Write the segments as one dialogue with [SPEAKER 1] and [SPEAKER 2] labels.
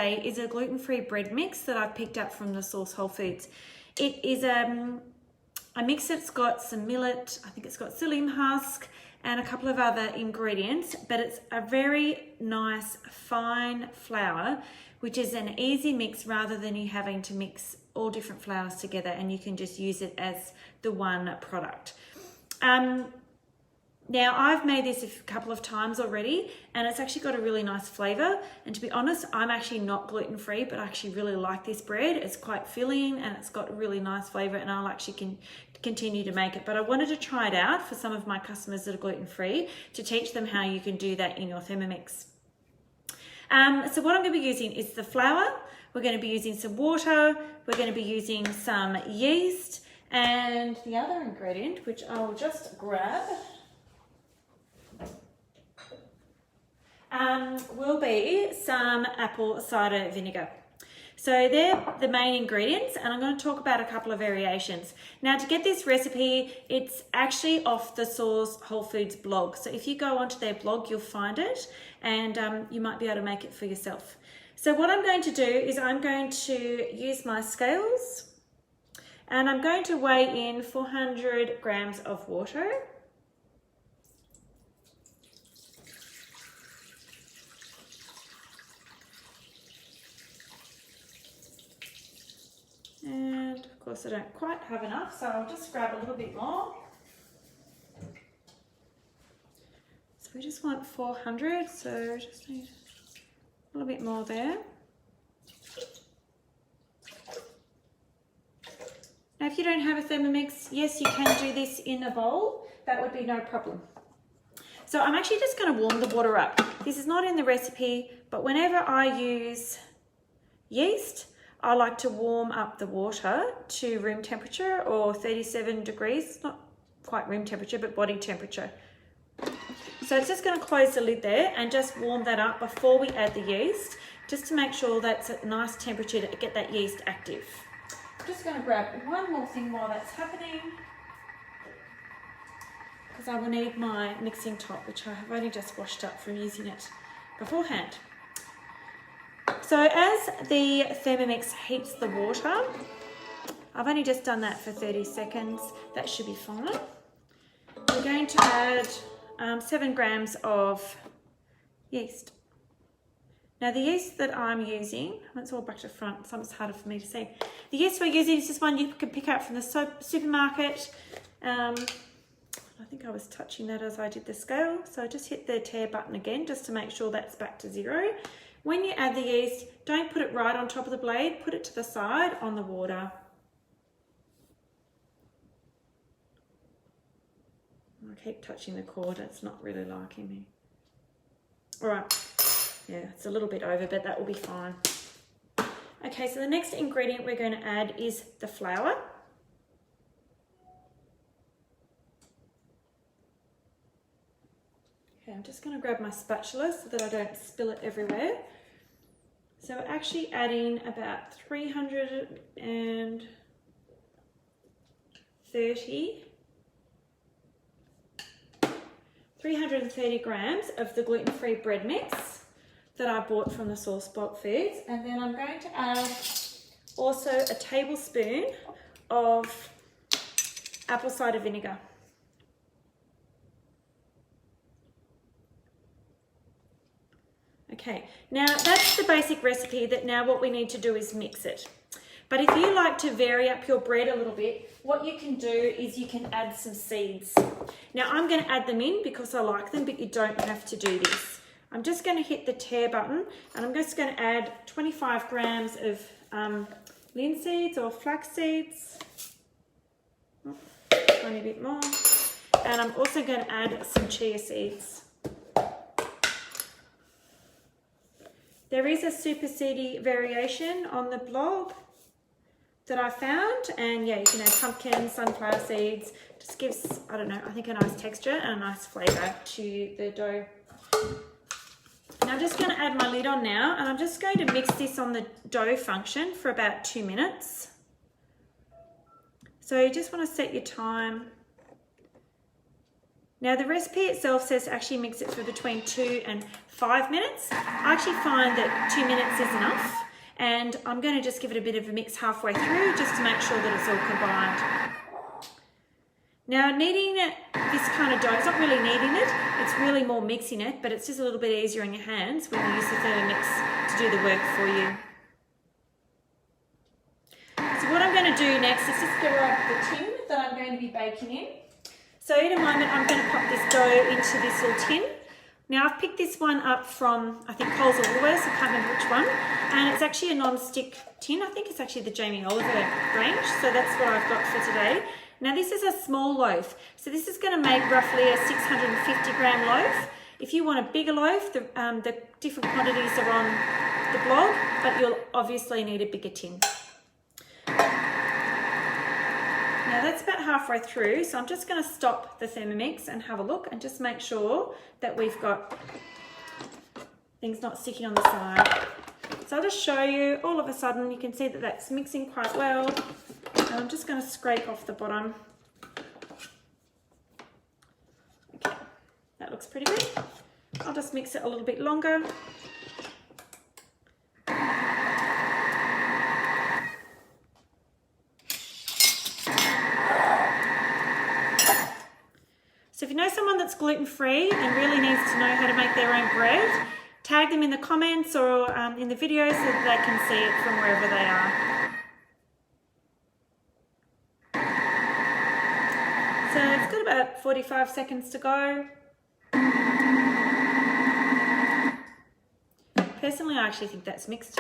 [SPEAKER 1] today is a gluten-free bread mix that I've picked up from the Source Whole Foods. It is a mix that's got some millet, I think it's got psyllium husk, and a couple of other ingredients, but it's a very nice fine flour, which is an easy mix rather than you having to mix all different flours together, and you can just use it as the one product. Now I've made this a couple of times already, and it's actually got a really nice flavor. And to be honest, I'm actually not gluten-free, but I actually really like this bread. It's quite filling and it's got a really nice flavor, and I'll actually continue to make it. But I wanted to try it out for some of my customers that are gluten-free to teach them how you can do that in your Thermomix. So what I'm going to be using is the flour. We're going to be using some water. We're going to be using some yeast, and the other ingredient, which I'll just grab, will be some apple cider vinegar. So they're the main ingredients, and I'm going to talk about a couple of variations. Now, to get this recipe, it's actually off the Source Whole Foods blog. So if you go onto their blog, you'll find it, and you might be able to make it for yourself. So what I'm going to do is I'm going to use my scales, and I'm going to weigh in 400 grams of water. And of course I don't quite have enough, so I'll just grab a little bit more. So we just want 400, so just need a little bit more there. Now if you don't have a Thermomix, yes, you can do this in a bowl. That would be no problem. So I'm actually just going to warm the water up. This is not in the recipe, but whenever I use yeast, I like to warm up the water to room temperature, or 37 degrees, not quite room temperature, but body temperature. So it's just going to close the lid there and just warm that up before we add the yeast, just to make sure that's at a nice temperature to get that yeast active. I'm just going to grab one more thing while that's happening, because I will need my mixing top, which I have only just washed up from using it beforehand. So as the Thermomix heats the water, I've only just done that for 30 seconds, that should be fine. We're going to add 7 grams of yeast. Now the yeast that I'm using, it's all back to front, so it's harder for me to see. The yeast we're using is just one you can pick up from the supermarket. I think I was touching that as I did the scale, so just hit the tare button again just to make sure that's back to 0. When you add the yeast, don't put it right on top of the blade, put it to the side on the water. I keep touching the cord, it's not really liking me. All right, yeah, it's a little bit over, but that will be fine. Okay, so the next ingredient we're going to add is the flour. Okay, I'm just going to grab my spatula so that I don't spill it everywhere. So we're actually adding about 330 grams of the gluten-free bread mix that I bought from the Source Whole Foods. And then I'm going to add also a tablespoon of apple cider vinegar. Okay, now that's the basic recipe. That now what we need to do is mix it. But if you like to vary up your bread a little bit, what you can do is you can add some seeds. Now I'm going to add them in because I like them, but you don't have to do this. I'm just going to hit the tare button, and I'm just going to add 25 grams of linseeds or flax seeds. Oh, tiny bit more. And I'm also going to add some chia seeds. There is a super seedy variation on the blog that I found, and yeah, you can add pumpkin, sunflower seeds. Just gives, I don't know, I think a nice texture and a nice flavour to the dough. And I'm just going to add my lid on now, and I'm just going to mix this on the dough function for about 2 minutes. So you just want to set your time Now the recipe itself says to actually mix it for between 2 and 5 minutes. I actually find that 2 minutes is enough, and I'm going to just give it a bit of a mix halfway through just to make sure that it's all combined. Now kneading this kind of dough, it's not really kneading it, it's really more mixing it, but it's just a little bit easier in your hands when you use the Thermomix to do the work for you. So what I'm going to do next is just get out the tin that I'm going to be baking in. So in a moment I'm going to pop this dough into this little tin. Now I've picked this one up from, I think, Coles or Woolworths, I can't remember which one, and it's actually a non-stick tin. I think it's actually the Jamie Oliver range, so that's what I've got for today. Now this is a small loaf, so this is going to make roughly a 650 gram loaf. If you want a bigger loaf, the different quantities are on the blog, but you'll obviously need a bigger tin. Now that's about halfway through, so I'm just going to stop the Thermomix and have a look and just make sure that we've got things not sticking on the side. So I'll just show you, all of a sudden you can see that that's mixing quite well. And I'm just going to scrape off the bottom. Okay, that looks pretty good. I'll just mix it a little bit longer. So if you know someone that's gluten-free and really needs to know how to make their own bread, tag them in the comments or in the video so that they can see it from wherever they are. So it's got about 45 seconds to go. Personally, I actually think that's mixed.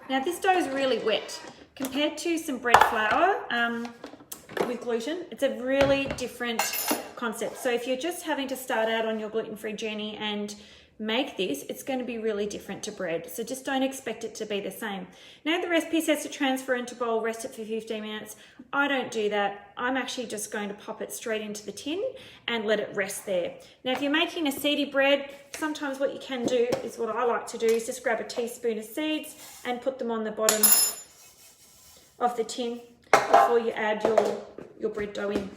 [SPEAKER 1] Now this dough is really wet. Compared to some bread flour with gluten, it's a really different concept. So if you're just having to start out on your gluten-free journey and make this, it's going to be really different to bread. So just don't expect it to be the same. Now the recipe says to transfer into a bowl, rest it for 15 minutes. I don't do that. I'm actually just going to pop it straight into the tin and let it rest there. Now if you're making a seedy bread, sometimes what you can do is what I like to do is just grab a teaspoon of seeds and put them on the bottom of the tin before you add your bread dough in.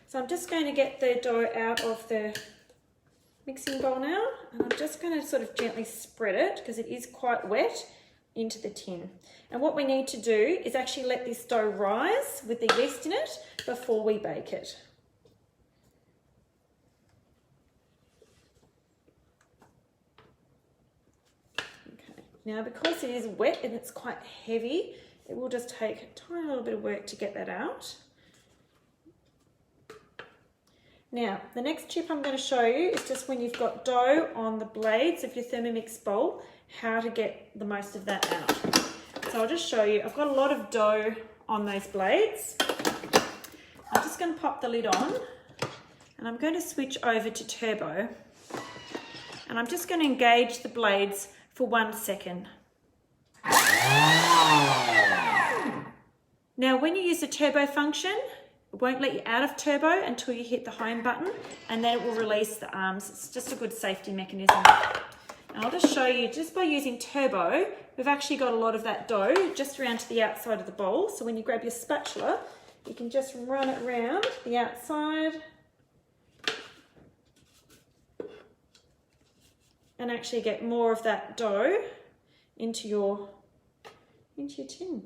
[SPEAKER 1] So I'm just going to get the dough out of the mixing bowl now, and I'm just going to sort of gently spread it, because it is quite wet, into the tin. And what we need to do is actually let this dough rise with the yeast in it before we bake it. Okay. Now because it is wet and it's quite heavy, it will just take a tiny little bit of work to get that out. Now, the next tip I'm going to show you is just when you've got dough on the blades of your Thermomix bowl, how to get the most of that out. So I'll just show you. I've got a lot of dough on those blades. I'm just going to pop the lid on, and I'm going to switch over to turbo. And I'm just going to engage the blades for 1 second. Now, when you use the turbo function, it won't let you out of turbo until you hit the home button, and then it will release the arms. It's just a good safety mechanism. And I'll just show you, just by using turbo, we've actually got a lot of that dough just around to the outside of the bowl. So when you grab your spatula, you can just run it around the outside and actually get more of that dough into your tin.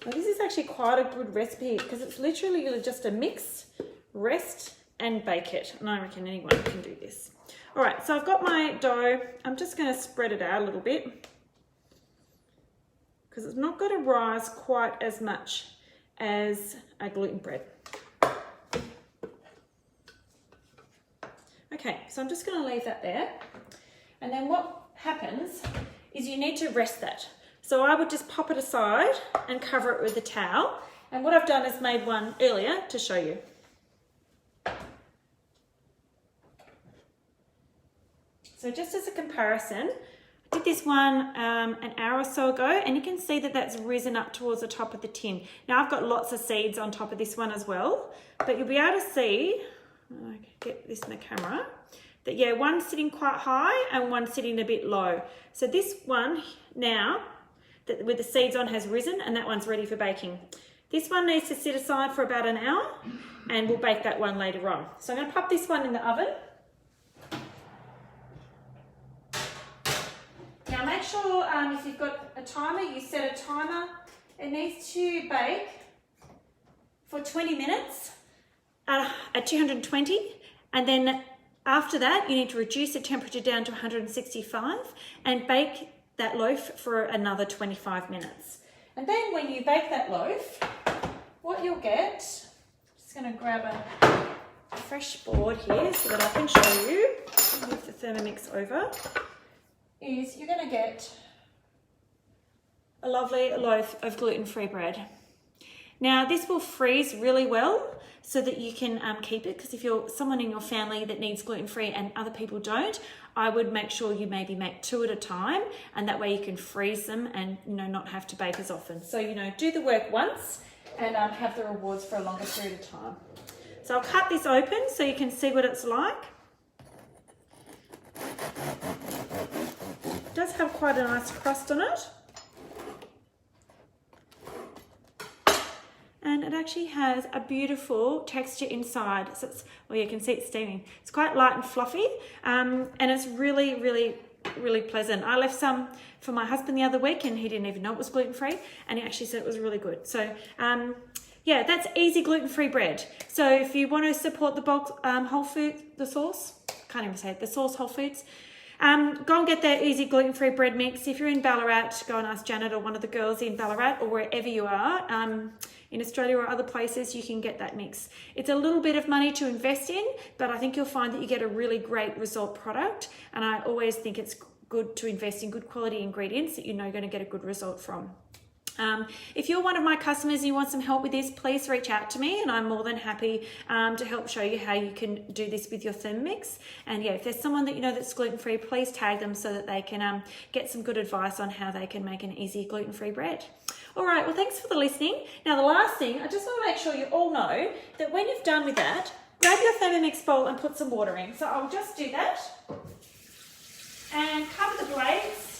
[SPEAKER 1] Now this is actually quite a good recipe because it's literally just a mix, rest and bake it. And I reckon anyone can do this. All right, so I've got my dough. I'm just going to spread it out a little bit because it's not going to rise quite as much as a gluten bread. Okay, so I'm just going to leave that there. And then what happens is you need to rest that. So I would just pop it aside and cover it with a towel. And what I've done is made one earlier to show you. So just as a comparison, I did this one an hour or so ago, and you can see that that's risen up towards the top of the tin. Now I've got lots of seeds on top of this one as well, but you'll be able to see, I get this in the camera, One's sitting quite high and one's sitting a bit low. So this one now, with the seeds on, has risen, and that one's ready for baking. This one needs to sit aside for about an hour, and we'll bake that one later on. So I'm going to pop this one in the oven. Now make sure if you've got a timer, you set a timer. It needs to bake for 20 minutes at 220, and then after that you need to reduce the temperature down to 165 and bake that loaf for another 25 minutes. And then when you bake that loaf, what you'll get, I'm just going to grab a fresh board here so that I can show you, move the Thermomix over, is you're going to get a lovely loaf of gluten-free bread. Now this will freeze really well so that you can keep it, because if you're someone in your family that needs gluten-free and other people don't, I would make sure you maybe make 2 at a time, and that way you can freeze them and not have to bake as often. So do the work once and have the rewards for a longer period of time. So I'll cut this open so you can see what it's like. It does have quite a nice crust on it. And it actually has a beautiful texture inside. So you can see it's steaming. It's quite light and fluffy, and it's really, really, really pleasant. I left some for my husband the other week, and he didn't even know it was gluten-free, and he actually said it was really good. So that's easy gluten-free bread. So if you want to support the bulk whole food, the sauce whole foods, go and get that easy gluten-free bread mix. If you're in Ballarat, go and ask Janet or one of the girls in Ballarat or wherever you are. In Australia or other places, you can get that mix. It's a little bit of money to invest in, but I think you'll find that you get a really great result product. And I always think it's good to invest in good quality ingredients that you're going to get a good result from. If you're one of my customers and you want some help with this, please reach out to me, and I'm more than happy to help show you how you can do this with your Thermomix. And if there's someone that that's gluten-free, please tag them so that they can get some good advice on how they can make an easy gluten-free bread. All right, well, thanks for the listening. Now, the last thing, I just want to make sure you all know that when you've done with that, grab your Thermomix bowl and put some water in. So I'll just do that and cover the blades.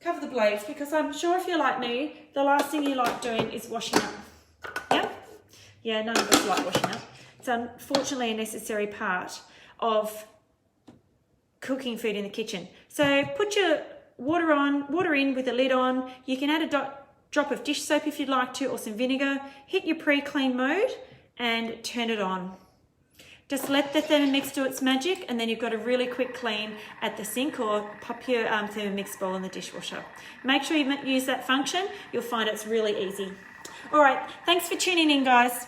[SPEAKER 1] Cover the blades, because I'm sure if you're like me, the last thing you like doing is washing up. Yep. Yeah, none of us like washing up. It's unfortunately a necessary part of cooking food in the kitchen. So put your water in with the lid on. You can add a drop of dish soap if you'd like to, or some vinegar. Hit your pre-clean mode and turn it on. Just let the Thermomix do its magic, and then you've got a really quick clean at the sink, or pop your Thermomix bowl in the dishwasher. Make sure you use that function. You'll find it's really easy. All right, thanks for tuning in, guys.